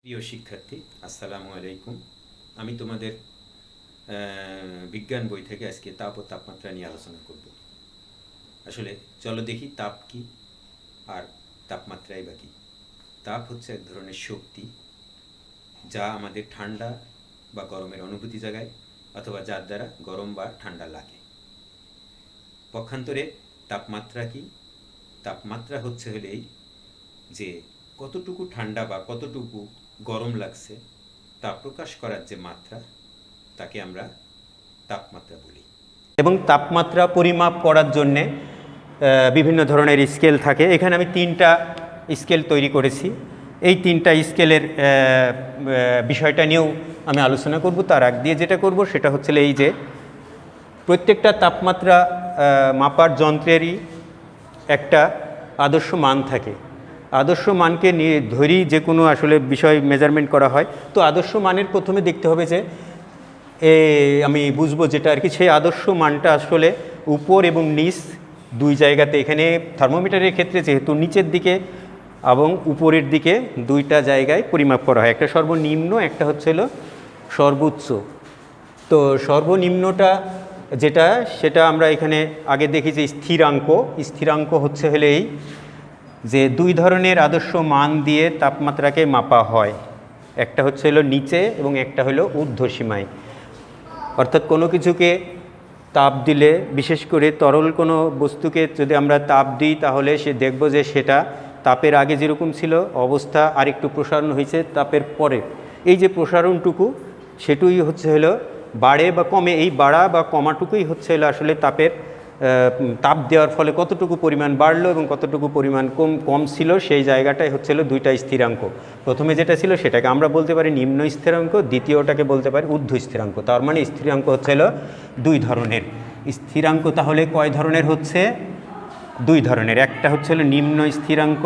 প্রিয় শিক্ষার্থী, আসসালামু আলাইকুম। আমি তোমাদের বিজ্ঞান বই থেকে আজকে তাপ ও তাপমাত্রা নিয়ে আলোচনা করব। আসলে চলো দেখি তাপ কি আর তাপমাত্রাই বা কী। তাপ হচ্ছে এক ধরনের শক্তি যা আমাদের ঠান্ডা বা গরমের অনুভূতি জাগায় অথবা যার দ্বারা গরম বা ঠান্ডা লাগে। পক্ষান্তরে তাপমাত্রা কি? তাপমাত্রা হচ্ছে এই যে কতটুকু ঠান্ডা বা কতটুকু গরম লাগছে তা প্রকাশ করার যে মাত্রা, তাকে আমরা তাপমাত্রা বলি। এবং তাপমাত্রা পরিমাপ করার জন্যে বিভিন্ন ধরনের স্কেল থাকে। এখানে আমি 3টা স্কেল তৈরি করেছি। এই 3টা স্কেলের বিষয়টা নিয়েও আমি আলোচনা করব। তার আগ দিয়ে যেটা করব সেটা হচ্ছে এই যে প্রত্যেকটা তাপমাত্রা মাপার যন্ত্রেরই একটা আদর্শ মান থাকে। আদর্শ মানকে নিয়ে ধরেই যে কোনো আসলে বিষয় মেজারমেন্ট করা হয়। তো আদর্শ মানের প্রথমে দেখতে হবে যে আমি বুঝবো যেটা আর কি, সেই আদর্শ মানটা আসলে উপর এবং নিচ দুই জায়গাতে, এখানে থার্মোমিটারের ক্ষেত্রে যেহেতু নিচের দিকে এবং উপরের দিকে দুইটা জায়গায় পরিমাপ করা হয়, একটা সর্বনিম্ন, একটা হচ্ছে সর্বোচ্চ। তো সর্বনিম্নটা যেটা, সেটা আমরা এখানে আগে দেখি যে স্থিরাঙ্ক হচ্ছে এই যে দুই ধরনের আদর্শ মান দিয়ে তাপমাত্রাকে মাপা হয়। একটা হচ্ছে নিচে এবং একটা হলো ঊর্ধ্বসীমায়। অর্থাৎ কোনো কিছুকে তাপ দিলে, বিশেষ করে তরল কোনো বস্তুকে যদি আমরা তাপ দিই, তাহলে সে দেখব যে সেটা তাপের আগে যেরকম ছিল অবস্থা আরেকটু প্রসারণ হয়েছে তাপের পরে। এই যে প্রসারণটুকু, সেটুই হচ্ছে বাড়ে বা কমে। এই বাড়া বা কমাটুকুই হচ্ছে আসলে তাপের তাপ দেওয়ার ফলে কতটুকু পরিমাণ বাড়লো এবং কতটুকু পরিমাণ কম ছিল, সেই জায়গাটাই হচ্ছে দুইটা স্থিরাঙ্ক। প্রথমে যেটা ছিল সেটাকে আমরা বলতে পারি নিম্ন স্থিরাঙ্ক, দ্বিতীয়টাকে বলতে পারি ঊর্ধ্ব স্থিরাঙ্ক। তার মানে স্থিরাঙ্ক হচ্ছে দুই ধরনের। স্থিরাঙ্ক তাহলে কয় ধরনের হচ্ছে? দুই ধরনের। একটা হচ্ছে নিম্ন স্থিরাঙ্ক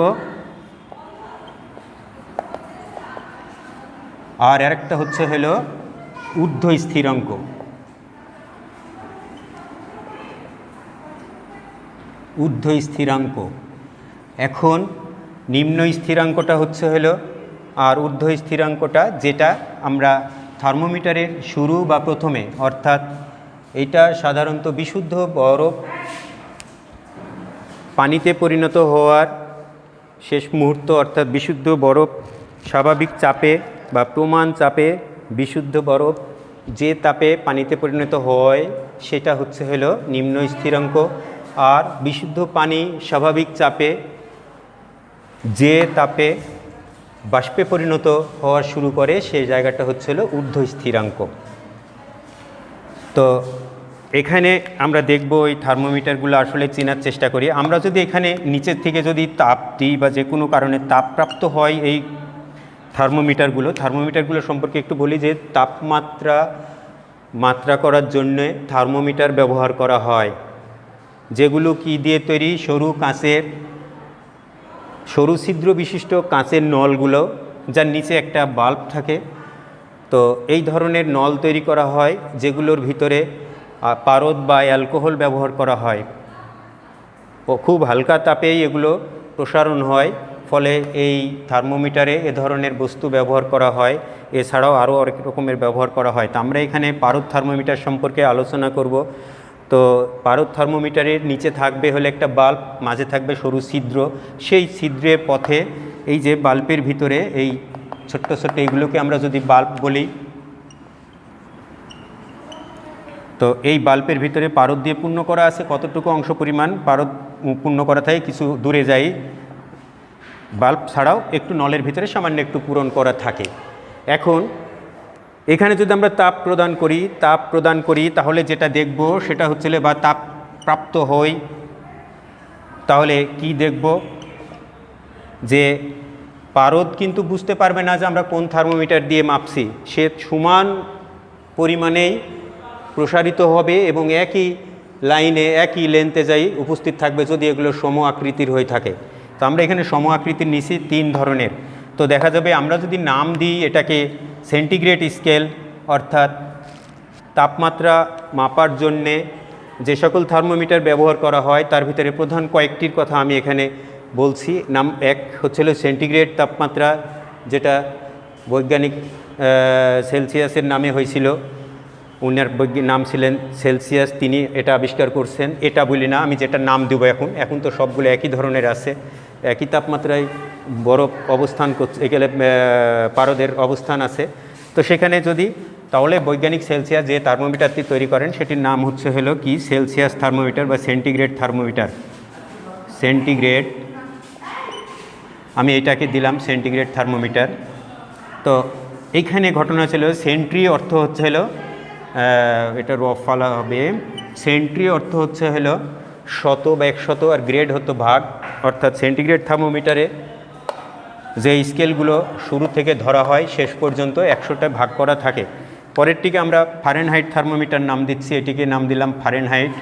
আর আরেকটা হচ্ছে ঊর্ধ্ব স্থিরাঙ্ক। ঊর্ধ্ব স্থিরাঙ্ক। এখন নিম্ন স্থিরাঙ্কটা হচ্ছে আর ঊর্ধ্ব স্থিরাঙ্কটা যেটা আমরা থার্মোমিটারের শুরু বা প্রথমে, অর্থাৎ এটা সাধারণত বিশুদ্ধ বরফ পানিতে পরিণত হওয়ার শেষ মুহূর্ত, অর্থাৎ বিশুদ্ধ বরফ স্বাভাবিক চাপে বা প্রমাণ চাপে বিশুদ্ধ বরফ যে তাপে পানিতে পরিণত হয় সেটা হচ্ছে নিম্ন স্থিরাঙ্ক। আর বিশুদ্ধ পানি স্বাভাবিক চাপে যে তাপে বাষ্পে পরিণত হওয়া শুরু করে সেই জায়গাটা হচ্ছে ঊর্ধ্ব স্থিরাঙ্ক। তো এখানে আমরা দেখব এই থার্মোমিটারগুলো আসলে চেনার চেষ্টা করি। আমরা যদি এখানে নিচের থেকে যদি তাপ দিই বা যে কোনো কারণে তাপপ্রাপ্ত হয় এই থার্মোমিটারগুলো সম্পর্কে একটু বলি যে মাত্রা করার জন্যে থার্মোমিটার ব্যবহার করা হয়, যেগুলো কি দিয়ে তৈরি? সরু ছিদ্র বিশিষ্ট কাঁচের নলগুলো, যার নিচে একটা বাল্ব থাকে। তো এই ধরনের নল তৈরি করা হয় যেগুলোর ভিতরে পারদ বা অ্যালকোহল ব্যবহার করা হয়। খুব হালকা তাপেই এগুলো প্রসারণ হয়, ফলে এই থার্মোমিটারে এ ধরনের বস্তু ব্যবহার করা হয়। এছাড়াও আরও অনেক রকমের ব্যবহার করা হয়। তো আমরা এখানে পারদ থার্মোমিটার সম্পর্কে আলোচনা করব। তো পারদ থার্মোমিটারের নিচে থাকবে একটা বাল্ব, মাঝে থাকবে সরু ছিদ্র। সেই ছিদ্রের পথে এই যে বাল্বের ভিতরে এই ছোট্ট ছোট্ট এইগুলোকে আমরা যদি বাল্ব বলি, তো এই বাল্বের ভিতরে পারদ দিয়ে পূর্ণ করা আছে। কতটুকু অংশ পরিমাণ পারদ পূর্ণ করা থাকে, কিছু দূরে যাই, বাল্ব ছাড়াও একটু নলের ভিতরে সামান্য একটু পূরণ করা থাকে। এখন এখানে যদি আমরা তাপ প্রদান করি তাহলে যেটা দেখব সেটা হচ্ছে বা তাপ প্রাপ্ত হই, তাহলে কি দেখব? যে পারদ কিন্তু বুঝতে পারবে না যে আমরা কোন থার্মোমিটার দিয়ে মাপছি। সে সমান পরিমাণেই প্রসারিত হবে এবং একই লাইনে একই লেন্থে যাই উপস্থিত থাকবে যদি এগুলো সম আকৃতির হয়ে থাকে। তো আমরা এখানে সম আকৃতির নিছি 3 ধরনের। তো দেখা যাবে আমরা যদি নাম দিই এটাকে সেন্টিগ্রেড স্কেল, অর্থাৎ তাপমাত্রা মাপার জন্যে যে সকল থার্মোমিটার ব্যবহার করা হয় তার ভিতরে প্রধান কয়েকটির কথা আমি এখানে বলছি। এক হচ্ছে সেন্টিগ্রেড তাপমাত্রা, যেটা বৈজ্ঞানিক সেলসিয়াসের নামে হয়েছিল, উনার বৈজ্ঞানিক নাম ছিলেন সেলসিয়াস, তিনি এটা আবিষ্কার করছেন। এটা বলি না, আমি যেটা নাম দেবো এখন তো সবগুলো একই ধরনের আছে, একই তাপমাত্রায় বরফ অবস্থান করছে, এখানে পারদের অবস্থান আছে। তো সেখানে যদি তাহলে বৈজ্ঞানিক সেলসিয়াস যে থার্মোমিটারটি তৈরি করেন সেটির নাম হলো কি সেলসিয়াস থার্মোমিটার বা সেন্টিগ্রেড থার্মোমিটার। সেন্টিগ্রেড, আমি এটাকে দিলাম সেন্টিগ্রেড থার্মোমিটার। তো এইখানে ঘটনা ছিল সেন্ট্রি অর্থ হলো এটা রফ ফলা হবে, সেন্ট্রি অর্থ হলো শত বা 100, আর গ্রেড হতো ভাগ, অর্থাৎ সেন্টিগ্রেড থার্মোমিটারে যে স্কেলগুলো শুরু থেকে ধরা হয় শেষ পর্যন্ত 100টা ভাগ করা থাকে। পরেরটিকে আমরা ফারেনহাইট থার্মোমিটার নাম দিচ্ছি, এটিকে নাম দিলাম ফারেনহাইট।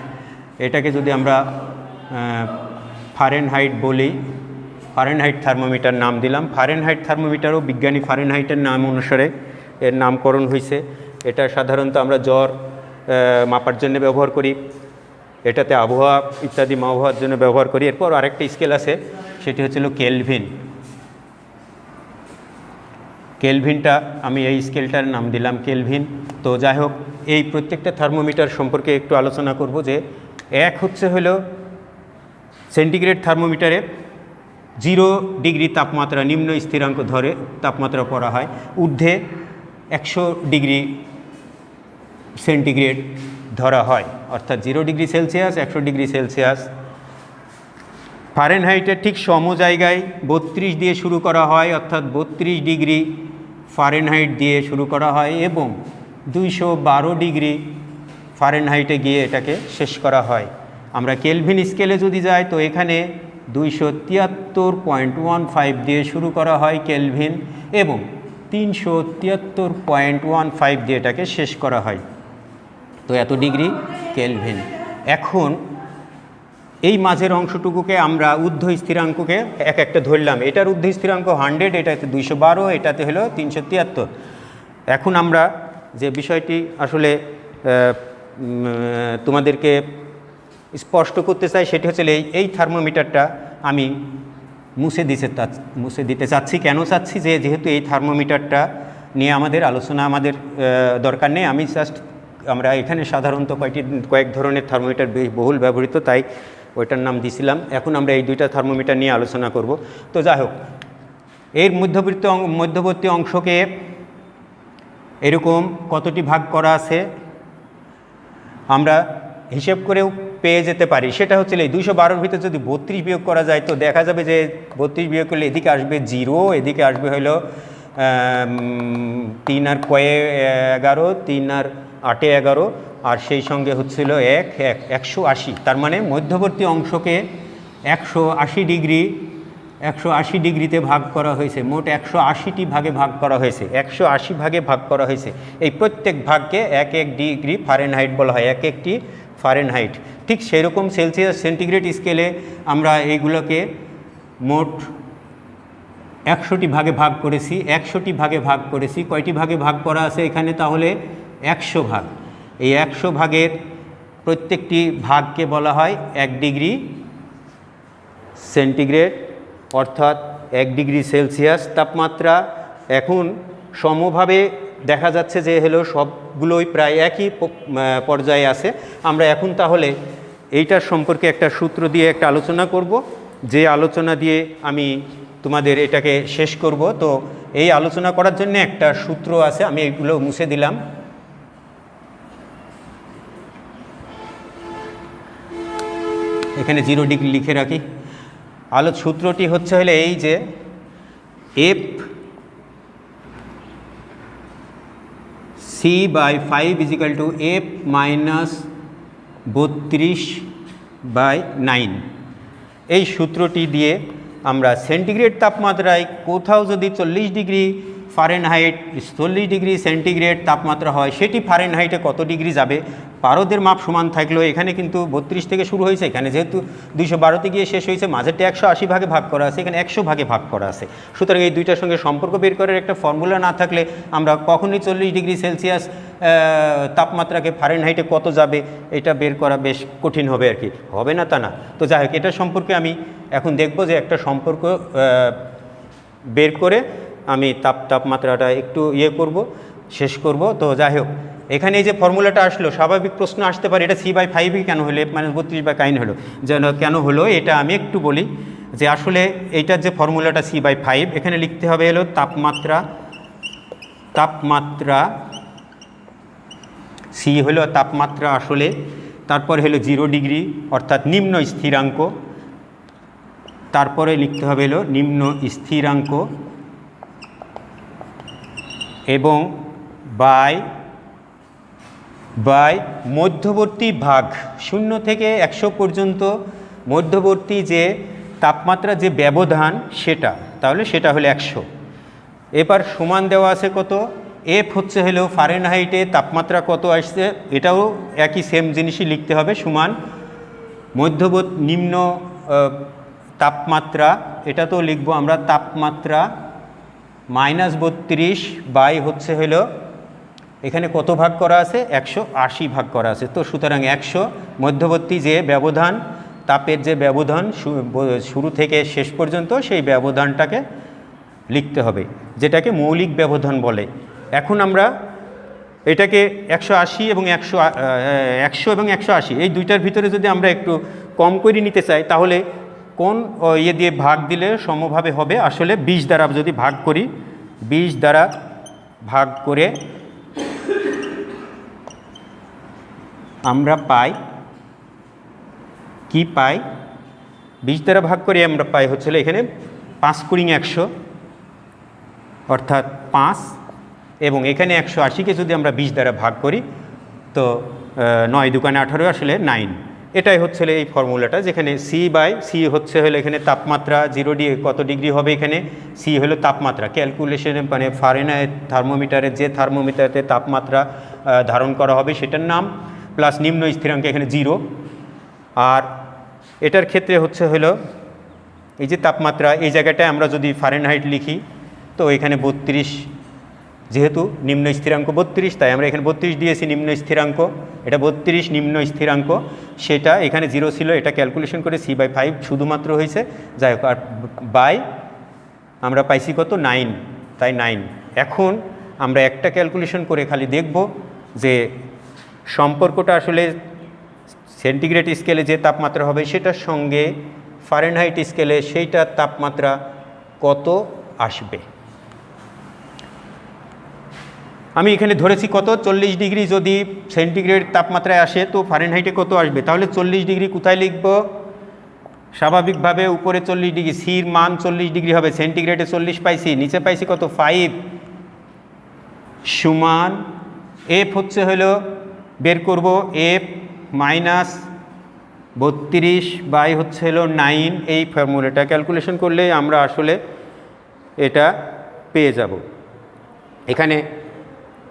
এটাকে যদি আমরা ফারেনহাইট বলি, ফারেনহাইট থার্মোমিটার নাম দিলাম। ফারেনহাইট থার্মোমিটারও বিজ্ঞানী ফারেনহাইটের নাম অনুসারে এর নামকরণ হয়েছে। এটা সাধারণত আমরা জ্বর মাপার জন্য ব্যবহার করি, এটাতে আবহাওয়া ইত্যাদি আবহাওয়ার জন্য ব্যবহার করি। এরপর আরেকটা স্কেল আছে, সেটি হচ্ছিল কেলভিন। কেলভিনটা আমি এই স্কেলটার নাম দিলাম কেলভিন। তো যাই হোক, এই প্রত্যেকটা থার্মোমিটার সম্পর্কে একটু আলোচনা করব। যে এক হলো সেন্টিগ্রেড থার্মোমিটারে 0 ডিগ্রি তাপমাত্রা নিম্ন স্থিরাঙ্ক ধরে তাপমাত্রা পড়া হয়, ঊর্ধ্বে 100 ডিগ্রি সেন্টিগ্রেড ধরা হয়, অর্থাৎ 0 ডিগ্রি সেলসিয়াস 100 ডিগ্রি সেলসিয়াস। ফারেনহাইটের ঠিক সম জায়গায় 32 দিয়ে শুরু করা হয়, অর্থাৎ 32 ডিগ্রি ফারেনহাইট দিয়ে শুরু করা হয় এবং 212 ডিগ্রি ফারেনহাইটে গিয়ে এটাকে শেষ করা হয়। আমরা কেলভিন স্কেলে যদি যাই তো এখানে 273.15 দিয়ে শুরু করা হয় কেলভিন এবং 373.15 দিয়ে এটাকে শেষ করা হয়। তো এত ডিগ্রি কেলভিন। এখন এই মাঝের অংশটুকুকে আমরা ঊর্ধ্ব স্থিরাঙ্ককে একটা ধরলাম, এটার ঊর্ধ্ব স্থিরাঙ্ক 100, এটাতে 212, এটাতে হলো 373। এখন আমরা যে বিষয়টি আসলে তোমাদেরকে স্পষ্ট করতে চাই সেটি হচ্ছে এই থার্মোমিটারটা আমি মুছে দিতে চাচ্ছি। কেন চাচ্ছি? যেহেতু এই থার্মোমিটারটা নিয়ে আমাদের আলোচনা দরকার নেই। আমরা এখানে সাধারণত কয়েক ধরনের থার্মোমিটার বহুল ব্যবহৃত, তাই ওইটার নাম দিছিলাম। এখন আমরা এই দুইটা থার্মোমিটার নিয়ে আলোচনা করব। তো যাই হোক, এর মধ্যবর্তী অংশকে এরকম কতটি ভাগ করা আছে আমরা হিসেব করেও পেয়ে যেতে পারি। সেটা হচ্ছে এই 212-র ভিতরে যদি 32 বিয়োগ করা যায় তো দেখা যাবে যে 32 বিয়োগ করলে এদিকে আসবে 0, এদিকে আসবে হলো 3 আর 11, 3 আর 8 11, আর সেই সঙ্গে হচ্ছিল 180। তার মানে মধ্যবর্তী অংশকে 180 ডিগ্রিতে ভাগ করা হয়েছে। মোট 180টি ভাগে ভাগ করা হয়েছে, 180 ভাগে ভাগ করা হয়েছে। এই প্রত্যেক ভাগকে 1 ডিগ্রি ফারেনহাইট বলা হয়, একটি ফারেনহাইট। ঠিক সেরকম সেলসিয়াস সেন্টিগ্রেড স্কেলে আমরা এইগুলোকে মোট 100টি ভাগে ভাগ করেছি। 100টি ভাগে ভাগ করেছি। কয়টি ভাগে ভাগ করা আছে এখানে? তাহলে 100 ভাগ। এই 100 ভাগের প্রত্যেকটি ভাগকে বলা হয় 1 ডিগ্রি সেন্টিগ্রেড, অর্থাৎ 1 ডিগ্রি সেলসিয়াস তাপমাত্রা। এখন সমভাবে দেখা যাচ্ছে যে সবগুলোই প্রায় একই পর্যায়ে আছে। আমরা এখন তাহলে এইটার সম্পর্কে একটা সূত্র দিয়ে একটা আলোচনা করব, যে আলোচনা দিয়ে আমি তোমাদের এটাকে শেষ করব। তো এই আলোচনা করার জন্য একটা সূত্র আছে, আমি এইগুলো মুছে দিলাম। এখানে 0 ডিগ্রি লিখে রাখি। সূত্রটি হচ্ছে এই যে F C/5 = F - 32/9। এই সূত্রটি দিয়ে আমরা সেন্টিগ্রেড তাপমাত্রায় কোথাও যদি 40 ডিগ্রি ফারেনহাইট 40 ডিগ্রি সেন্টিগ্রেড তাপমাত্রা হয়, সেটি ফারেনহাইটে কত ডিগ্রি যাবে? পারদের মাপ সমান থাকলেও এখানে কিন্তু 32 থেকে শুরু হয়েছে, এখানে যেহেতু 212তে গিয়ে শেষ হয়েছে, মাঝেরটা 180 ভাগে ভাগ করা আছে, এখানে 100 ভাগে ভাগ করা আছে। সুতরাং এই দুইটার সঙ্গে সম্পর্ক বের করার একটা ফর্মুলা না থাকলে আমরা কখনই 40 ডিগ্রি সেলসিয়াস তাপমাত্রাকে ফারেনহাইটে কত যাবে এটা বের করা বেশ কঠিন হবে আর কি। হবে না তা না। তো যাই হোক, এটা সম্পর্কে আমি এখন দেখব যে একটা সম্পর্ক বের করে আমি তাপমাত্রাটা একটু করব, শেষ করব। তো যাই হোক, এখানে এই যে ফর্মুলাটা আসলো, স্বাভাবিক প্রশ্ন আসতে পারে এটা c/5 কেন হলো, F-32 হলো, যেন কেন হলো এটা আমি একটু বলি। যে আসলে এইটার যে ফর্মুলাটা c/5, এখানে লিখতে হবে হলো তাপমাত্রা c হলো তাপমাত্রা আসলে, তারপরে হলো 0 ডিগ্রি অর্থাৎ নিম্ন স্থিরাঙ্ক, তারপরে লিখতে হবে হলো নিম্ন স্থিরাঙ্ক, এবং বাই মধ্যবর্তী ভাগ 0 থেকে 100 পর্যন্ত মধ্যবর্তী যে তাপমাত্রা যে ব্যবধান সেটা, তাহলে সেটা হলো 100। এবার সমান দেওয়া আছে কত, এফ হচ্ছে হলো ফারেনহাইটে তাপমাত্রা কত আসছে, এটাও একই সেম জিনিসই লিখতে হবে, সমান মধ্যবর্তী নিম্ন তাপমাত্রা, এটা তো লিখবো আমরা তাপমাত্রা -32 বাই হচ্ছে হলো এখানে কত ভাগ করা আছে, 180 ভাগ করা আছে। তো সুতরাং 100 মধ্যবর্তী যে ব্যবধান, তাপের যে ব্যবধান শুরু থেকে শেষ পর্যন্ত, সেই ব্যবধানটাকে লিখতে হবে, যেটাকে মৌলিক ব্যবধান বলে। এখন আমরা এটাকে 180 এবং 100 এবং 180 এই দুইটার ভিতরে যদি আমরা একটু কম করে নিতে চাই, তাহলে কোন দিয়ে ভাগ দিলে সমভাবে হবে, আসলে 20 দ্বারা যদি ভাগ করি, 20 দ্বারা ভাগ করে আমরা পাই, কি পাই, 20 দ্বারা ভাগ করে আমরা পাই হচ্ছে এখানে 5 × 100 অর্থাৎ 5, এবং এখানে 180কে যদি আমরা 20 দ্বারা ভাগ করি তো 9 × 2 = 18, আসলে 9। এটাই হচ্ছে এই ফর্মুলাটা, যেখানে c/c হচ্ছে হলো এখানে তাপমাত্রা, 0 কত ডিগ্রি হবে, এখানে c হলো তাপমাত্রা ক্যালকুলেশনে, মানে ফারেনহাইট থার্মোমিটারের যে থার্মোমিটারে তাপমাত্রা ধারণ করা হবে সেটার নাম, প্লাস নিম্ন স্থিরাঙ্ক এখানে 0। আর এটার ক্ষেত্রে হচ্ছে হলো এই যে তাপমাত্রা, এই জায়গাটায় আমরা যদি ফারেনহাইট লিখি তো এখানে 32, যেহেতু নিম্ন স্থিরাঙ্ক 32, তাই আমরা এখানে 32 দিয়েছি নিম্ন স্থিরাঙ্ক, এটা 32 নিম্ন স্থিরাঙ্ক, সেটা এখানে 0 ছিল, এটা ক্যালকুলেশন করে c/5 শুধুমাত্র হয়েছে। যাই হোক, আর বাই আমরা পাইছি কত, 9, তাই 9। এখন আমরা একটা ক্যালকুলেশন করে খালি দেখব যে সম্পর্কটা আসলে সেন্টিগ্রেড স্কেলে যে তাপমাত্রা হবে সেটার সঙ্গে ফারেনহাইট স্কেলে সেইটার তাপমাত্রা কত আসবে। আমি এখানে ধরেছি কত, 40 ডিগ্রি যদি সেন্টিগ্রেড তাপমাত্রায় আসে তো ফারেনহাইটে কত আসবে, তাহলে 40 ডিগ্রি কোথায় লিখব, স্বাভাবিকভাবে উপরে 40 ডিগ্রি, সির মান 40 ডিগ্রি হবে, সেন্টিগ্রেডে 40 পাইছি, নিচে পাইছি কত 5, সমান এফ হচ্ছে হলো বের করব F -32 বাই হচ্ছে হলো 9, এই ফর্মুলাটা ক্যালকুলেশন করলে আমরা আসলে এটা পেয়ে যাব। এখানে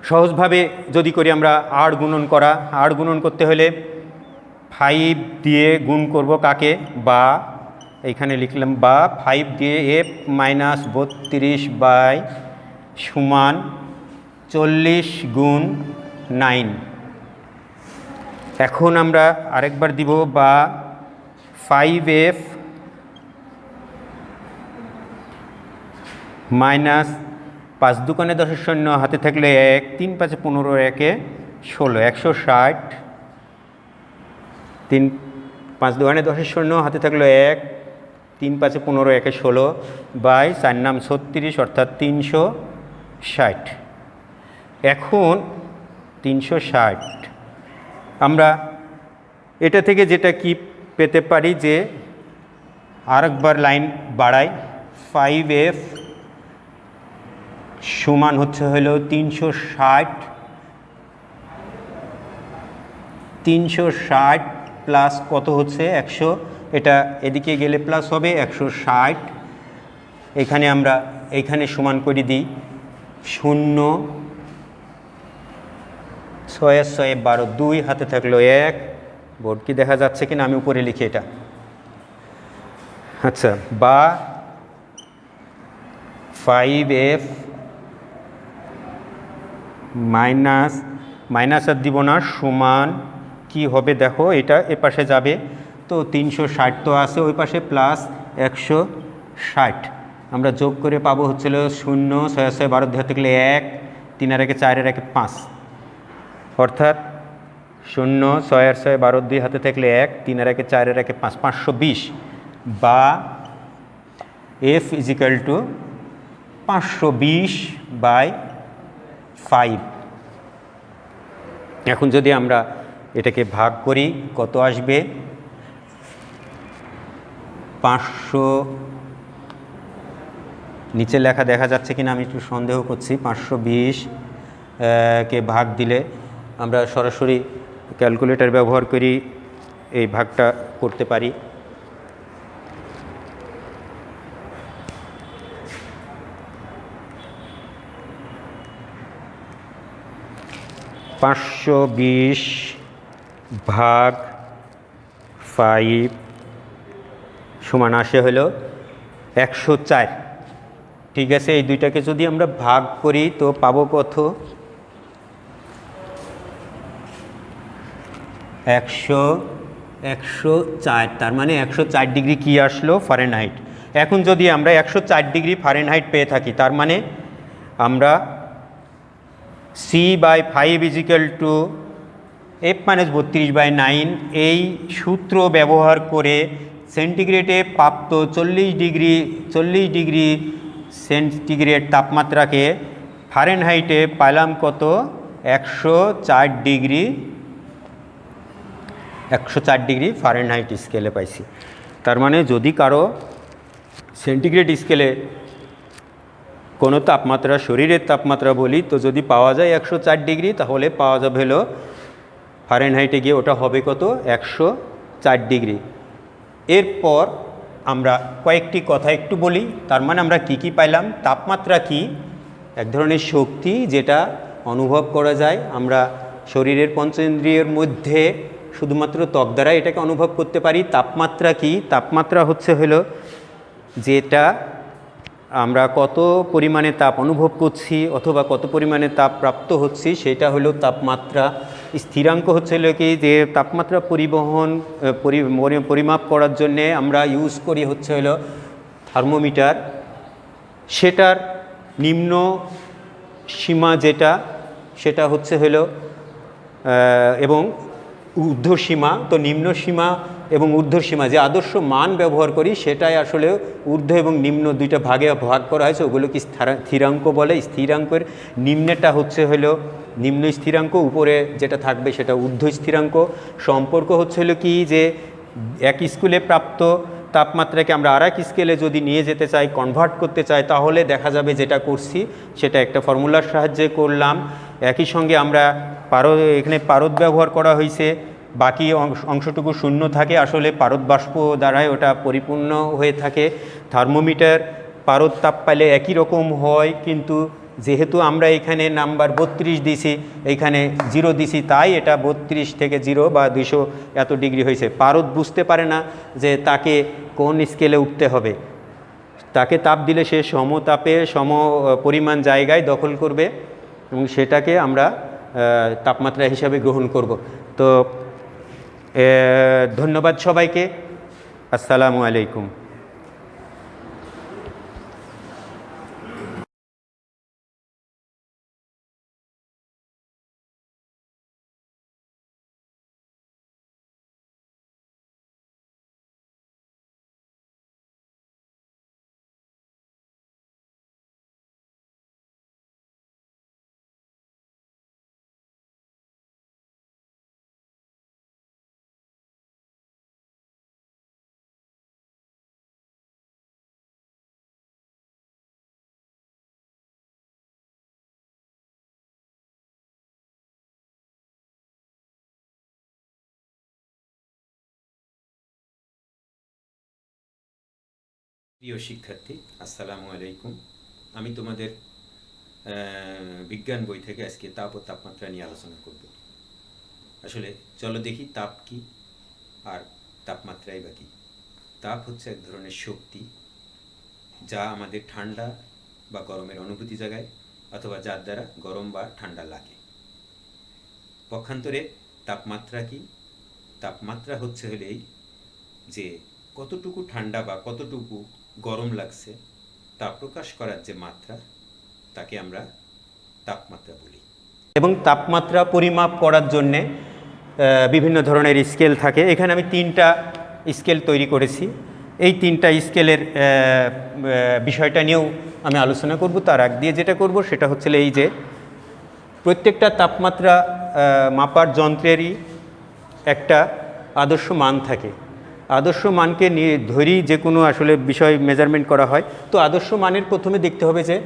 সহজভাবে যদি করি আমরা আর গুণন করতে হলে 5 দিয়ে গুণ করব কাকে, বা এইখানে লিখলাম বা 5 দিয়ে F-32 বাই সমান 40 × 9। এখন আমরা আরেকবার দিব, বা 5F মাইনাস 5 × 2 = 10, হাতে থাকলে 1, 3 × 5 = 15, 1 × 16, 160, 3 5 × 2 = 10, হাতে থাকলো 1, 3 × 5 = 15, 1 × 16 বাই 4 × 9 = 36, অর্থাৎ 360। এখন 360 আমরা এটা থেকে যেটা কি পেতে পারি, যে আরেকবার লাইন বাড়াই, 5F সমান হচ্ছে হলো 360 প্লাস কত হচ্ছে 100, এটা এদিকে গেলে প্লাস হবে 160। এখানে আমরা এইখানে সমান করে দিই 0, 6 × 6 = 12, 2 হাতে থাকলো 1, বোর্ড কি দেখা যাচ্ছে কিনা আমি উপরে লিখি এটা, আচ্ছা, বা 5F মাইনাস আর দিব না, সমান কি হবে দেখো, এটা এ পাশে যাবে তো 360 তো আছে ওই পাশে, প্লাস 160। আমরা যোগ করে পাবো হচ্ছিল 0, 6 6 12 দিয়ে হাতে গেলে 1, 3 আর 1 4 আর 1 5, অর্থাৎ 0 6 আর 6 12 2 হাতে থাকলে 1, 3 আর 1 4 আর 1 5, 520, বা F ইজিক্যাল টু 520/5। এখন যদি আমরা এটাকে ভাগ করি কত আসবে? 500, নিচে লেখা দেখা যাচ্ছে কিনা আমি একটু সন্দেহ করছি। 520 কে ভাগ দিলে আমরা সরাসরি ক্যালকুলেটর ব্যবহার করি এই ভাগটা করতে পারি। (520/5) সমান আসে হলো 104। ঠিক আছে, এই দুইটাকে যদি আমরা ভাগ করি তো পাবো কত? 104। তার মানে 104 ডিগ্রি কি আসলো? ফারেনহাইট। এখন যদি আমরা 104 ডিগ্রি ফারেনহাইট পেয়ে থাকি, তার মানে আমরা C/5 ইজিক্যাল টু F - 32/9 এই সূত্র ব্যবহার করে সেন্টিগ্রেডে প্রাপ্ত 40 ডিগ্রি সেন্টিগ্রেড তাপমাত্রাকে ফারেনহাইটে পাইলাম কত? 104 ডিগ্রি ফারেনহাইট স্কেলে পাইছি। তার মানে যদি কারো সেন্টিগ্রেড স্কেলে কোনো তাপমাত্রা, শরীরের তাপমাত্রা বলি, তো যদি পাওয়া যায় 104 ডিগ্রি, তাহলে পাওয়া যাবে হলো ফারেনহাইটে গিয়ে ওটা হবে কত? 104 ডিগ্রি। এরপর আমরা কয়েকটি কথা একটু বলি। তার মানে আমরা কি পাইলাম? তাপমাত্রা কি? এক ধরনের শক্তি যেটা অনুভব করা যায়। আমরা শরীরের পঞ্চেন্দ্রিয়ের মধ্যে শুধুমাত্র ত্বক দ্বারা এটাকে অনুভব করতে পারি। তাপমাত্রা কি? তাপমাত্রা হচ্ছে হলো যেটা আমরা কত পরিমাণে তাপ অনুভব করছি অথবা কত পরিমাণে তাপ প্রাপ্ত হচ্ছি, সেটা হলো তাপমাত্রা। স্থিরাঙ্ক হচ্ছে হলো কি, যে তাপমাত্রা পরিমাপ করার জন্যে আমরা ইউজ করি হচ্ছে হলো থার্মোমিটার। সেটার নিম্ন সীমা যেটা, সেটা হচ্ছে হলো এবং ঊর্ধ্বসীমা। তো নিম্ন সীমা এবং ঊর্ধ্বসীমা যে আদর্শ মান ব্যবহার করি, সেটাই আসলে ঊর্ধ্ব এবং নিম্ন দুইটা ভাগে ভাগ করা হয়েছে। ওগুলোকে স্থিরাঙ্ক বলে। স্থিরাঙ্কের নিম্নেটা হচ্ছে হলো নিম্ন স্থিরাঙ্ক, উপরে যেটা থাকবে সেটা ঊর্ধ্ব স্থিরাঙ্ক। সম্পর্ক হচ্ছে হলো কি, যে এক স্কেলে প্রাপ্ত তাপমাত্রাকে আমরা আর এক স্কেলে যদি নিয়ে যেতে চাই, কনভার্ট করতে চাই, তাহলে দেখা যাবে যেটা করছি সেটা একটা ফর্মুলার সাহায্যে করলাম। একই সঙ্গে আমরা এখানে পারদ ব্যবহার করা হয়েছে, বাকি অংশটুকু শূন্য থাকে। আসলে পারদ বাষ্প দ্বারাই ওটা পরিপূর্ণ হয়ে থাকে। থার্মোমিটার পারদ তাপ পাইলে একই রকম হয়, কিন্তু যেহেতু আমরা এখানে নাম্বার 32 দিছি, এইখানে 0 দিছি, তাই এটা 32 থেকে 0 বা 200 এত ডিগ্রি হয়েছে। পারদ বুঝতে পারে না যে তাকে কোন স্কেলে উঠতে হবে। তাকে তাপ দিলে সে সমতাপে সম পরিমাণ জায়গায় দখল করবে এবং সেটাকে আমরা তাপমাত্রা হিসাবে গ্রহণ করব। তো ধন্যবাদ সবাইকে। আসসালামু আলাইকুম। প্রিয় শিক্ষার্থী, আসসালামু আলাইকুম। আমি তোমাদের বিজ্ঞান বই থেকে আজকে তাপ ও তাপমাত্রা নিয়ে আলোচনা করব। আসলে চলো দেখি তাপ কি আর তাপমাত্রাই বা কি। তাপ হচ্ছে এক ধরনের শক্তি যা আমাদের ঠান্ডা বা গরমের অনুভূতি জাগায়, অথবা যার দ্বারা গরম বা ঠান্ডা লাগে। পক্ষান্তরে তাপমাত্রা কি? তাপমাত্রা হচ্ছে হলেই যে কতটুকু ঠান্ডা বা কতটুকু গরম লাগছে তাপ প্রকাশ করার যে মাত্রা তাকে আমরা তাপমাত্রা বলি। এবং তাপমাত্রা পরিমাপ করার জন্যে বিভিন্ন ধরনের স্কেল থাকে। এখানে আমি 3টা স্কেল তৈরি করেছি। এই 3টা স্কেলের বিষয়টা নিয়েও আমি আলোচনা করব। তার আগ দিয়ে যেটা করব সেটা হচ্ছে এই যে প্রত্যেকটা তাপমাত্রা মাপার যন্ত্রেরই একটা আদর্শ মান থাকে। আদর্শ মানকে নিয়ে ধরেই যে কোনো আসলে বিষয় মেজারমেন্ট করা হয়। তো আদর্শ মানের প্রথমে দেখতে হবে যে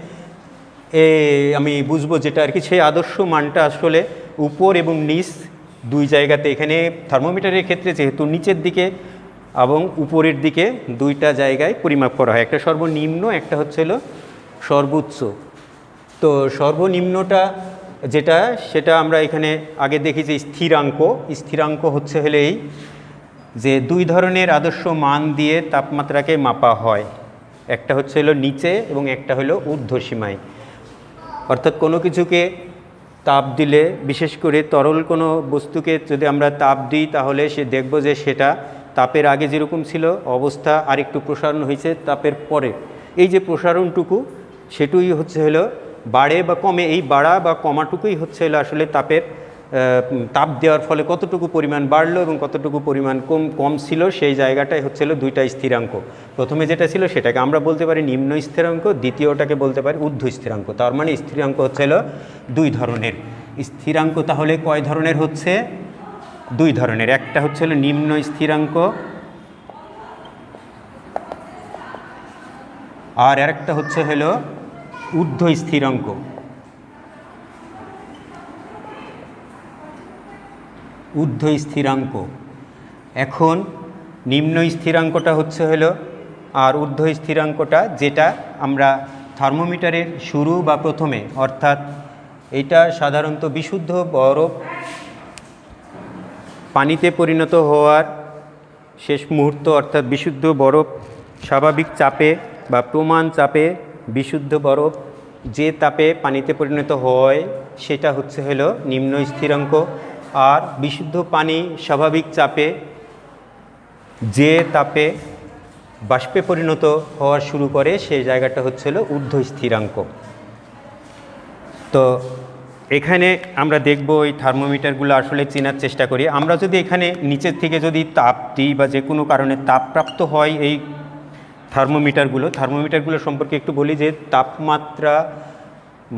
আমি বুঝবো যেটা আর কি, সেই আদর্শ মানটা আসলে উপর এবং নিচ দুই জায়গাতে, এখানে থার্মোমিটারের ক্ষেত্রে যেহেতু নিচের দিকে এবং উপরের দিকে দুইটা জায়গায় পরিমাপ করা হয়, একটা সর্বনিম্ন, একটা হচ্ছে হলো সর্বোচ্চ। তো সর্বনিম্নটা যেটা সেটা আমরা এখানে আগে দেখি যে স্থিরাঙ্ক। স্থিরাঙ্ক হচ্ছে হলে এই যে দুই ধরনের আদর্শ মান দিয়ে তাপমাত্রাকে মাপা হয়, একটা হচ্ছে হলো নিচে এবং একটা হলো ঊর্ধ্বসীমায়। অর্থাৎ কোনো কিছুকে তাপ দিলে, বিশেষ করে তরল কোনো বস্তুকে যদি আমরা তাপ দিই তাহলে সে দেখব যে সেটা তাপের আগে যেরকম ছিল অবস্থা আরেকটু প্রসারণ হয়েছে তাপের পরে। এই যে প্রসারণটুকু সেটুই হচ্ছে হলো বাড়ে বা কমে, এই বাড়া বা কমাটুকুই হচ্ছে হলো আসলে তাপের তাপ দেওয়ার ফলে কতটুকু পরিমাণ বাড়লো এবং কতটুকু পরিমাণ কম ছিল, সেই জায়গাটাই হচ্ছে হলো দুইটা স্থিরাঙ্ক। প্রথমে যেটা ছিল সেটাকে আমরা বলতে পারি নিম্ন স্থিরাঙ্ক, দ্বিতীয়টাকে বলতে পারি ঊর্ধ্ব স্থিরাঙ্ক। তার মানে স্থিরাঙ্ক হচ্ছে হলো দুই ধরনের। স্থিরাঙ্ক তাহলে কয় ধরনের হচ্ছে? দুই ধরনের। একটা হচ্ছে হলো নিম্ন স্থিরাঙ্ক আর আরেকটা হচ্ছে হলো ঊর্ধ্ব স্থিরাঙ্ক। ঊর্ধ্ব স্থিরাঙ্ক। এখন নিম্ন স্থিরাঙ্কটা হচ্ছে হলো আর ঊর্ধ্ব স্থিরাঙ্কটা যেটা আমরা থার্মোমিটারের শুরু বা প্রথমে, অর্থাৎ এটা সাধারণত বিশুদ্ধ বরফ পানিতে পরিণত হওয়ার শেষ মুহূর্ত, অর্থাৎ বিশুদ্ধ বরফ স্বাভাবিক চাপে বা প্রমাণ চাপে বিশুদ্ধ বরফ যে তাপে পানিতে পরিণত হয় সেটা হচ্ছে হলো নিম্ন স্থিরাঙ্ক। আর বিশুদ্ধ পানি স্বাভাবিক চাপে যে তাপে বাষ্পে পরিণত হওয়া শুরু করে সেই জায়গাটা হচ্ছে হলো ঊর্ধ্ব স্থিরাঙ্ক। তো এখানে আমরা দেখব এই থার্মোমিটারগুলো আসলে চেনার চেষ্টা করি। আমরা যদি এখানে নিচের থেকে যদি তাপ দিই বা যে কোনো কারণে তাপপ্রাপ্ত হয় এই থার্মোমিটারগুলো সম্পর্কে একটু বলি যে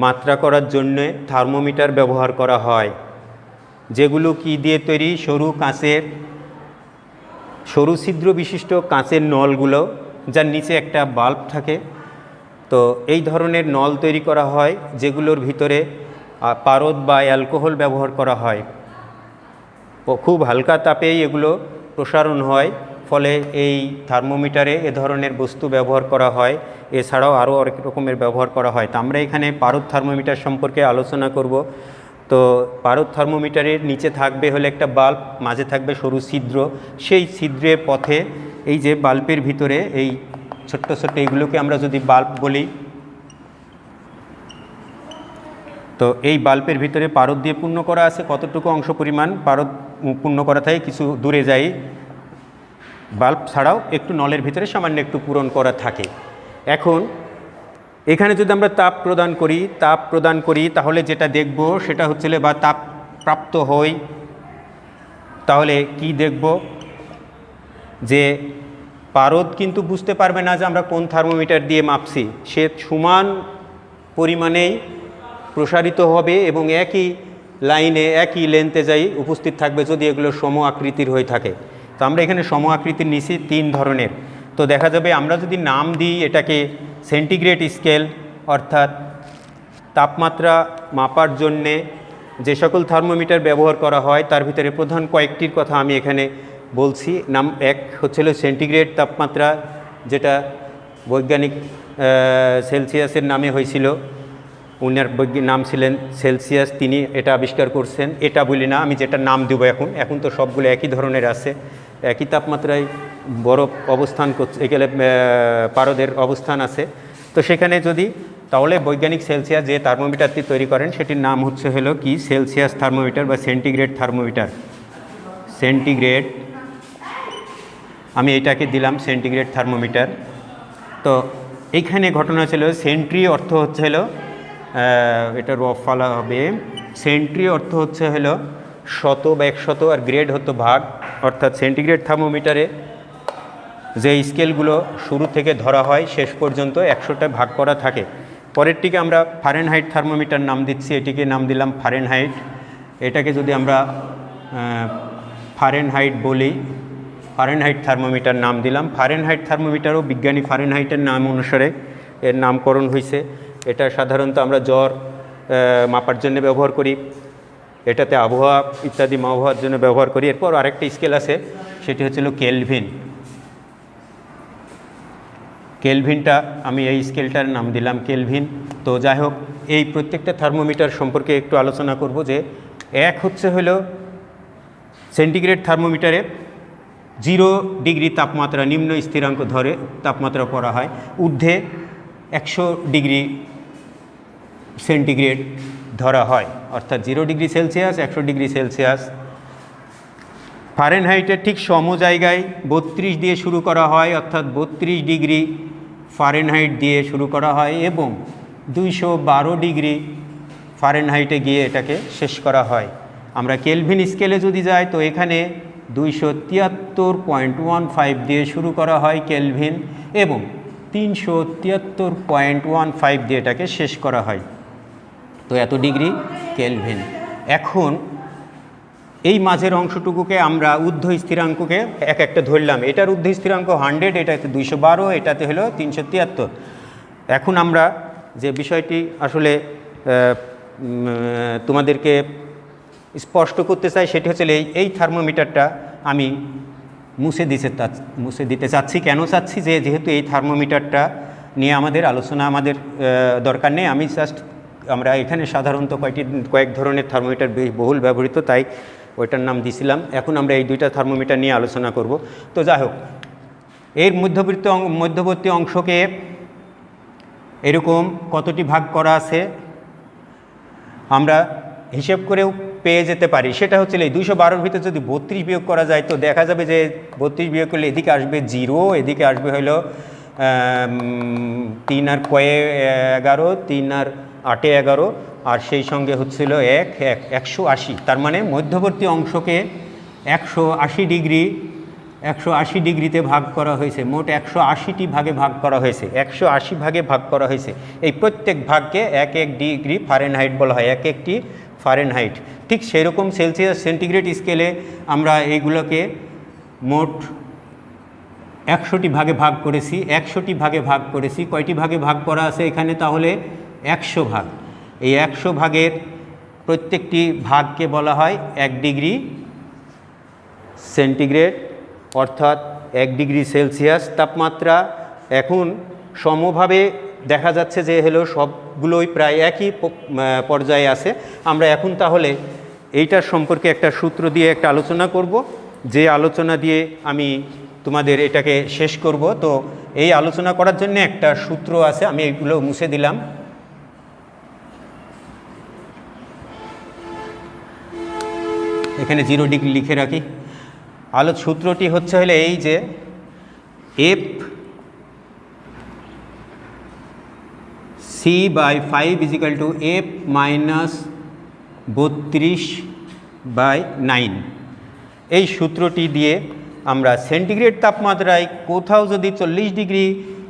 মাত্রা করার জন্যে থার্মোমিটার ব্যবহার করা হয়, যেগুলো কি দিয়ে তৈরি? সরু ছিদ্র বিশিষ্ট কাঁচের নলগুলো, যার নিচে একটা বাল্ব থাকে। তো এই ধরনের নল তৈরি করা হয় যেগুলোর ভিতরে পারদ বা অ্যালকোহল ব্যবহার করা হয়। খুব হালকা তাপেই এগুলো প্রসারণ হয়, ফলে এই থার্মোমিটারে এ ধরনের বস্তু ব্যবহার করা হয়। এছাড়াও আরও অনেক রকমের ব্যবহার করা হয়। তো আমরা এখানে পারদ থার্মোমিটার সম্পর্কে আলোচনা করব। তো পারদ থার্মোমিটারের নিচে থাকবে হলে একটা বাল্ব, মাঝে থাকবে সরু ছিদ্র। সেই ছিদ্রের পথে এই যে বাল্বের ভিতরে এই ছোট্ট ছোট্ট এইগুলোকে আমরা যদি বাল্ব বলি, তো এই বাল্বের ভিতরে পারদ দিয়ে পূর্ণ করা আছে। কতটুকু অংশ পরিমাণ পারদ পূর্ণ করা থাকে কিছু দূরে যাই, বাল্ব ছাড়াও একটু নলের ভিতরে সামান্য একটু পূরণ করা থাকে। এখন এখানে যদি আমরা তাপ প্রদান করি তাহলে যেটা দেখব সেটা হচ্ছে বা তাপ প্রাপ্ত হই, তাহলে কি দেখব যে পারদ কিন্তু বুঝতে পারবে না যে আমরা কোন থার্মোমিটার দিয়ে মাপছি। সে সমান পরিমাণেই প্রসারিত হবে এবং একই লাইনে একই লেন্থে যাই উপস্থিত থাকবে যদি এগুলো সম আকৃতির হয়ে থাকে। তো আমরা এখানে সম আকৃতির নিচে 3 ধরনের। তো দেখা যাবে আমরা যদি নাম দিই এটাকে সেন্টিগ্রেড স্কেল, অর্থাৎ তাপমাত্রা মাপার জন্যে যে সকল থার্মোমিটার ব্যবহার করা হয় তার ভিতরে প্রধান কয়েকটির কথা আমি এখানে বলছি। এক হচ্ছে সেন্টিগ্রেড তাপমাত্রা, যেটা বৈজ্ঞানিক সেলসিয়াসের নামে হয়েছিল। উনার নাম ছিলেন সেলসিয়াস, তিনি এটা আবিষ্কার করছেন। এটা বলি না, আমি যেটা নাম দেবো এখন তো সবগুলো একই ধরনের আছে, একই তাপমাত্রায় বরফ অবস্থান করছে, এখানে পারদের অবস্থান আছে। তো সেখানে যদি তাহলে বৈজ্ঞানিক সেলসিয়াস যে থার্মোমিটারটি তৈরি করেন সেটির নাম হচ্ছে হলো কি সেলসিয়াস থার্মোমিটার বা সেন্টিগ্রেড থার্মোমিটার। সেন্টিগ্রেড, আমি এটাকে দিলাম সেন্টিগ্রেড থার্মোমিটার। তো এইখানে ঘটনা ছিল সেন্ট্রি অর্থ হচ্ছে হলো এটা রফ ফালা হবে, সেন্ট্রি অর্থ হচ্ছে হলো শত বা 100, আর গ্রেড হতো ভাগ, অর্থাৎ সেন্টিগ্রেড থার্মোমিটারে যে স্কেলগুলো শুরু থেকে ধরা হয় শেষ পর্যন্ত 100টা ভাগ করা থাকে। পরেরটিকে আমরা ফারেনহাইট থার্মোমিটার নাম দিচ্ছি, এটিকে নাম দিলাম ফারেনহাইট। এটাকে যদি আমরা ফারেনহাইট বলি, ফারেনহাইট থার্মোমিটার নাম দিলাম। ফারেনহাইট থার্মোমিটারও বিজ্ঞানী ফারেনহাইটের নাম অনুসারে এর নামকরণ হয়েছে। এটা সাধারণত আমরা জ্বর মাপার জন্য ব্যবহার করি, এটাতে আবহাওয়া ইত্যাদি আবহাওয়ার জন্য ব্যবহার করি। এরপর আরেকটা স্কেল আছে, সেটি হচ্ছিল কেলভিন। কেলভিনটা আমি এই স্কেলটার নাম দিলাম কেলভিন। তো যাই হোক, এই প্রত্যেকটা থার্মোমিটার সম্পর্কে একটু আলোচনা করব। যে এক হচ্ছে হলো সেন্টিগ্রেড থার্মোমিটারে 0 ডিগ্রি তাপমাত্রা নিম্ন স্থিরাঙ্ক ধরে তাপমাত্রা পড়া হয়, ঊর্ধ্বে 100 ডিগ্রি সেন্টিগ্রেড ধরা হয়, অর্থাৎ 0 ডিগ্রি সেলসিয়াস 100 ডিগ্রি সেলসিয়াস। ফারেনহাইটের ঠিক সম জায়গায় 32 দিয়ে শুরু করা হয়, অর্থাৎ 32 ডিগ্রি ফারেনহাইট দিয়ে শুরু করা হয় এবং 212 ডিগ্রি ফারেনহাইটে গিয়ে এটাকে শেষ করা হয়। আমরা কেলভিন স্কেলে যদি যাই তো এখানে 273.15 দিয়ে শুরু করা হয় কেলভিন এবং 373.15 দিয়ে এটাকে শেষ করা হয়। তো এত ডিগ্রি কেলভিন। এখন এই মাঝের অংশটুকুকে আমরা ঊর্ধ্ব স্থিরাঙ্ককে এক একটা ধরলাম। এটার ঊর্ধ্ব স্থিরাঙ্ক 100, এটাতে 212, এটাতে হলো 373। এখন আমরা যে বিষয়টি আসলে তোমাদেরকে স্পষ্ট করতে চাই সেটি হচ্ছে এই থার্মোমিটারটা আমি মুছে দিতে চাচ্ছি। কেন চাচ্ছি? যেহেতু এই থার্মোমিটারটা নিয়ে আমাদের আলোচনা দরকার নেই। আমি জাস্ট আমরা এখানে সাধারণত কয়েক ধরনের থার্মোমিটার বহুল ব্যবহৃত, তাই ওইটার নাম দিয়েছিলাম। এখন আমরা এই দুইটা থার্মোমিটার নিয়ে আলোচনা করব। তো যাই হোক, এর মধ্যবর্তী অংশকে এরকম কতটি ভাগ করা আছে আমরা হিসেব করেও পেয়ে যেতে পারি। সেটা হচ্ছে এই 212-র ভিতরে যদি 32 বিয়োগ করা যায় তো দেখা যাবে যে 32 বিয়োগ করলে এদিকে আসবে 0, এদিকে আসবে হলো 3 আর 11, 3 আর 8 11, আর সেই সঙ্গে হচ্ছিল 180। তার মানে মধ্যবর্তী অংশকে 180 ডিগ্রিতে ভাগ করা হয়েছে। মোট 180টি ভাগে ভাগ করা হয়েছে, 180 ভাগে ভাগ করা হয়েছে। এই প্রত্যেক ভাগকে 1 ডিগ্রি ফারেনহাইট বলা হয়, 1টি ফারেনহাইট। ঠিক সেরকম সেলসিয়াস সেন্টিগ্রেড স্কেলে আমরা এইগুলোকে মোট 100টি ভাগে ভাগ করেছি। 100টি ভাগে ভাগ করেছি। কয়টি ভাগে ভাগ করা আছে এখানে? তাহলে 100 ভাগ। এই 100 ভাগের প্রত্যেকটি ভাগকে বলা হয় 1 ডিগ্রি সেন্টিগ্রেড, অর্থাৎ 1 ডিগ্রি সেলসিয়াস তাপমাত্রা। এখন সমভাবে দেখা যাচ্ছে যে হলো সবগুলোই প্রায় একই পর্যায়ে আছে। আমরা এখন তাহলে এইটার সম্পর্কে একটা সূত্র দিয়ে একটা আলোচনা করব, যে আলোচনা দিয়ে আমি তোমাদের এটাকে শেষ করব। তো এই আলোচনা করার জন্য একটা সূত্র আছে, আমি এগুলো মুছে দিলাম। এখানে 0 ডিগ্রি লিখে রাখি। সূত্রটি হচ্ছে হলে এই যে F C/5 = F - 32/9। এই সূত্রটি দিয়ে আমরা সেন্টিগ্রেড তাপমাত্রায় কোথাও যদি 40 ডিগ্রি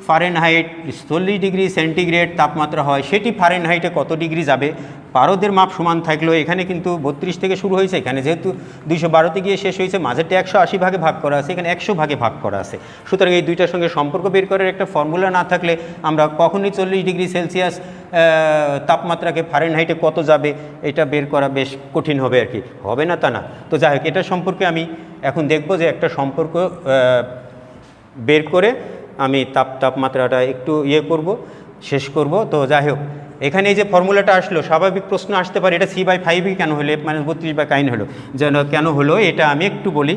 ফারেনহাইট 40 ডিগ্রি সেন্টিগ্রেড তাপমাত্রা হয়, সেটি ফারেনহাইটে কত ডিগ্রি যাবে পারদের মাপ সমান থাকলেও এখানে কিন্তু 32 থেকে শুরু হয়েছে, এখানে যেহেতু 212তে গিয়ে শেষ হয়েছে, মাঝেরটা 180 ভাগে ভাগ করা আছে, এখানে 100 ভাগে ভাগ করা আছে। সুতরাং এই দুইটার সঙ্গে সম্পর্ক বের করার একটা ফর্মুলা না থাকলে আমরা কখনই 40 ডিগ্রি সেলসিয়াস তাপমাত্রাকে ফারেনহাইটে কত যাবে এটা বের করা বেশ কঠিন হবে আর কি। হবে না তা না। তো যাই হোক, এটা সম্পর্কে আমি এখন দেখব যে একটা সম্পর্ক বের করে আমি তাপমাত্রাটা একটু শেষ করব। তো যাই হোক, এখানে এই যে ফর্মুলাটা আসলো, স্বাভাবিক প্রশ্ন আসতে পারে এটা C/5 কেন হলো, F - 32/9 হলো, যেন কেন হলো এটা আমি একটু বলি।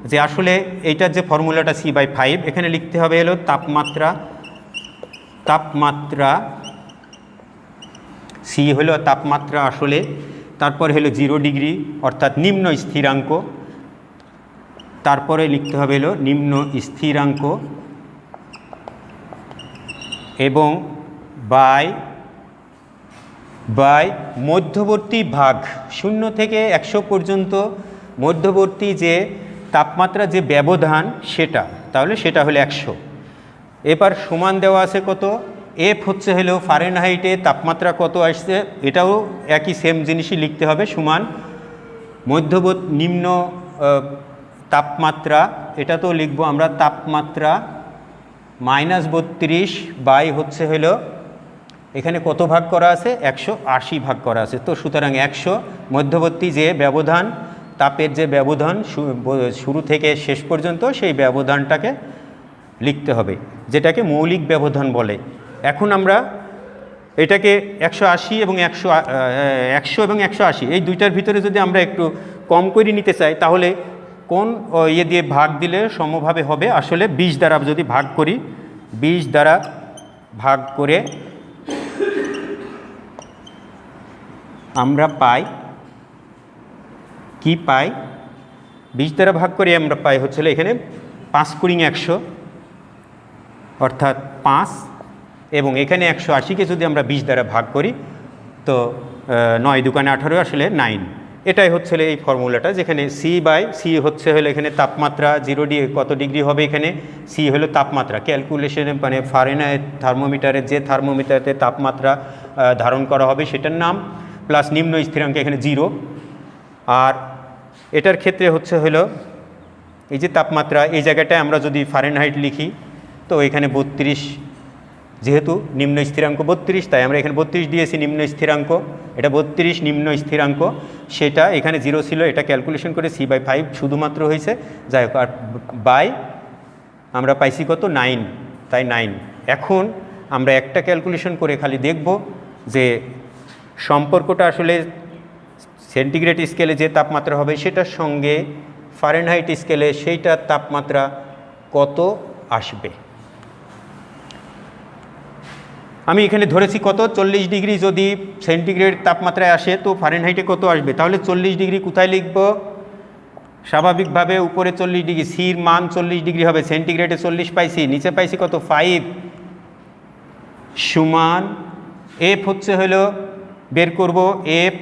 যে আসলে এইটার যে ফর্মুলাটা C/5, এখানে লিখতে হবে হলো তাপমাত্রা C হলো তাপমাত্রা আসলে, তারপরে হলো 0 ডিগ্রি অর্থাৎ নিম্ন স্থিরাঙ্ক, তারপরে লিখতে হবে হলো নিম্ন স্থিরাঙ্ক, এবং বাই বাই মধ্যবর্তী ভাগ 0 থেকে 100 পর্যন্ত মধ্যবর্তী যে তাপমাত্রা যে ব্যবধান সেটা, তাহলে সেটা হলো 100। এবার সমান দেওয়া আছে কত, এফ হচ্ছে হলো ফারেনহাইটে তাপমাত্রা কত আসছে, এটাও একই সেম জিনিসই লিখতে হবে, সমান মধ্যবর্তী নিম্ন তাপমাত্রা, এটা তো লিখবো আমরা তাপমাত্রা -32 বাই হচ্ছে হলো এখানে কত ভাগ করা আছে, 180 ভাগ করা আছে। তো সুতরাং 100 মধ্যবর্তী যে ব্যবধান, তাপের যে ব্যবধান শুরু থেকে শেষ পর্যন্ত, সেই ব্যবধানটাকে লিখতে হবে, যেটাকে মৌলিক ব্যবধান বলে। এখন আমরা এটাকে 180 এবং 100 এবং 180 এই দুইটার ভিতরে যদি আমরা একটু কম করে নিতে চাই, তাহলে কোন ইয়ে দিয়ে ভাগ দিলে সমভাবে হবে, আসলে 20 দ্বারা যদি ভাগ করি, 20 দ্বারা ভাগ করে আমরা পাই কি পাই, 20 দ্বারা ভাগ করে আমরা পাই হচ্ছে এখানে 5 × 100 অর্থাৎ 5, এবং এখানে 180কে যদি আমরা 20 দ্বারা ভাগ করি তো 9 × 2 = 18, আসলে 9। এটাই হচ্ছে এই ফর্মুলাটা, যেখানে সি হচ্ছে হলো এখানে তাপমাত্রা 0 কত ডিগ্রি হবে, এখানে সি হলো তাপমাত্রা ক্যালকুলেশনে, মানে ফারেনহাইট থার্মোমিটারের যে থার্মোমিটারে তাপমাত্রা ধারণ করা হবে সেটার নাম, প্লাস নিম্ন স্থিরাঙ্ক এখানে 0। আর এটার ক্ষেত্রে হচ্ছে হলো এই যে তাপমাত্রা, এই জায়গাটায় আমরা যদি ফারেনহাইট লিখি তো এখানে 32, যেহেতু নিম্ন স্থিরাঙ্ক 32, তাই আমরা এখানে 32 দিয়েছি নিম্ন স্থিরাঙ্ক, এটা 32 নিম্ন স্থিরাঙ্ক, সেটা এখানে 0 ছিল, এটা ক্যালকুলেশন করে c/5 শুধুমাত্র হয়েছে, যাই হোক। আর বাই আমরা পাইছি কত, 9, তাই 9। এখন আমরা একটা ক্যালকুলেশন করে খালি দেখব যে সম্পর্কটা আসলে সেন্টিগ্রেড স্কেলে যে তাপমাত্রা হবে সেটার সঙ্গে ফারেনহাইট স্কেলে সেইটার তাপমাত্রা কত আসবে। আমি এখানে ধরেছি কত, 40 ডিগ্রি যদি সেন্টিগ্রেড তাপমাত্রায় আসে তো ফারেনহাইটে কত আসবে, তাহলে 40 ডিগ্রি কোথায় লিখব, স্বাভাবিকভাবে উপরে 40 ডিগ্রি, সির মান 40 ডিগ্রি হবে, সেন্টিগ্রেডে 40 পাইছি, নিচে পাইছি কত 5, সমান এফ হচ্ছে হলো বের করব, এফ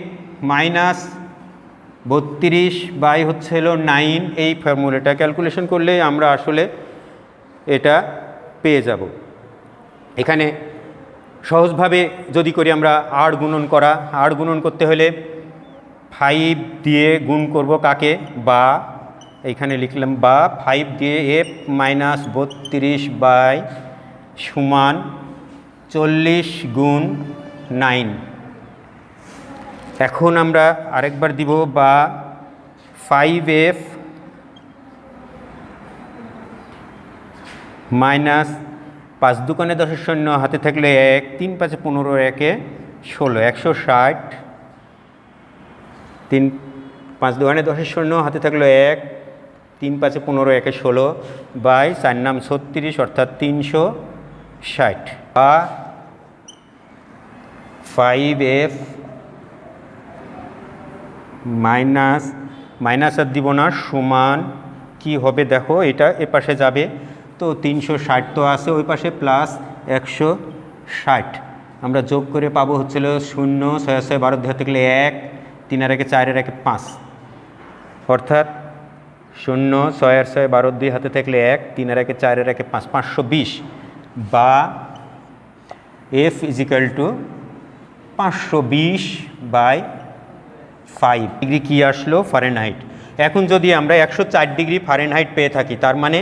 -32 বাই হচ্ছে হলো 9, এই ফর্মুলাটা ক্যালকুলেশন করলে আমরা আসলে এটা পেয়ে যাব। এখানে সহজভাবে যদি করি আমরা 8 গুণন করা, 8 গুণন করতে হলে 5 দিয়ে গুণ করব কাকে, বা এইখানে লিখলাম বা 5 দিয়ে f -32 বাই সমান 40 গুণ 9। এখন আমরা আরেকবার দিব, বা 5f মাইনাস 5 × 2 = 10 হাতে থাকলে 1, 3 × 5 = 15, 1 × 16, 160, 3 5 × 2 = 10 হাতে থাকলো 1, 3 × 5 = 15, 1 × 16 বাই 4 × 9 = 36 অর্থাৎ 360, বা 5f মাইনাস আর দিব না, সমান কি হবে দেখো, এটা এ পাশে যাবে তো 360 তো আছে ওই পাশে, প্লাস 160 আমরা যোগ করে পাবো হচ্ছিল 0, 6 6 12 দিয়ে থাকলে 1, 3 আর 1 4 আর 1 5, অর্থাৎ 0 6 আর 6 12 দিয়ে হাতে থাকলে 1, 3 আর 1 4 আর 1 5, 520, বা f = 520 বাই 5 ডিগ্রি কি আসলো, ফারেনহাইট। এখন যদি আমরা 104 ডিগ্রি ফারেনহাইট পেয়ে থাকি, তার মানে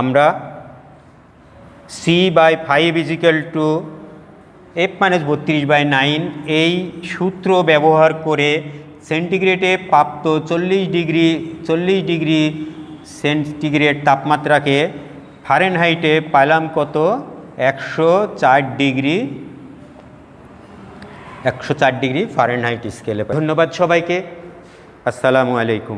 আমরা c/5 = f -32/9 এই সূত্র ব্যবহার করে সেন্টিগ্রেডে প্রাপ্ত 40 ডিগ্রি সেন্টিগ্রেড তাপমাত্রাকে ফারেনহাইটে পাইলাম কত, 104 ডিগ্রি ফারেনহাইট স্কেলে। ধন্যবাদ সবাইকে, আসসালামু আলাইকুম।